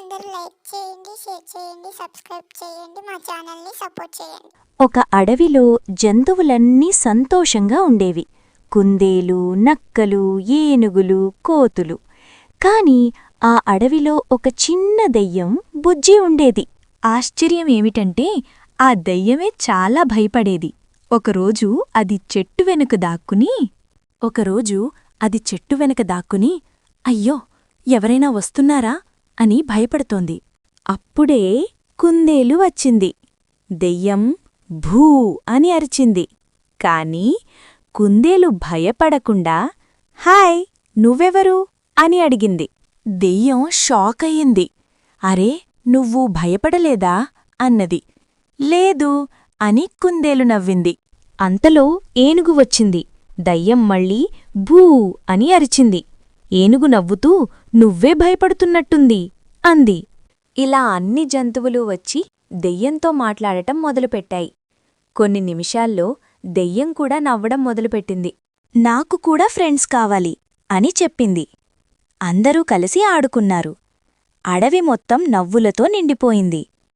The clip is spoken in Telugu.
అందరూ లైక్ చేయండి, షేర్ చేయండి, సబ్స్క్రైబ్ చేయండి, మా ఛానల్ని సపోర్ట్ చేయండి. ఒక అడవిలో జంతువులన్నీ సంతోషంగా ఉండేవి. కుందేలు, నక్కలు, ఏనుగులు, కోతులు. కాని ఆ అడవిలో ఒక చిన్న దెయ్యం బుజ్జి ఉండేది. ఆశ్చర్యమేమిటంటే ఆ దెయ్యమే చాలా భయపడేది. ఒకరోజు అది చెట్టు వెనుక దాక్కుని అయ్యో, ఎవరైనా వస్తున్నారా అని భయపడుతోంది. అప్పుడే కుందేలు వచ్చింది. దెయ్యం భూ అని అరిచింది. కాని కుందేలు భయపడకుండా హాయ్, నువ్వెవరు అని అడిగింది. దెయ్యం షాకయ్యింది. అరే, నువ్వు భయపడలేదా అన్నది. లేదు అని కుందేలు నవ్వింది. అంతలో ఏనుగు వచ్చింది. దయ్యం మళ్ళీ భూ అని అరిచింది. ఏనుగు నవ్వుతూ నువ్వే భయపడుతున్నట్టుంది అంది. ఇలా అన్ని జంతువులు వచ్చి దెయ్యంతో మాట్లాడటం మొదలుపెట్టాయి. కొన్ని నిమిషాల్లో దెయ్యం కూడా నవ్వడం మొదలుపెట్టింది. నాకు కూడా ఫ్రెండ్స్ కావాలి అని చెప్పింది. అందరూ కలిసి ఆడుకున్నారు. అడవి మొత్తం నవ్వులతో నిండిపోయింది.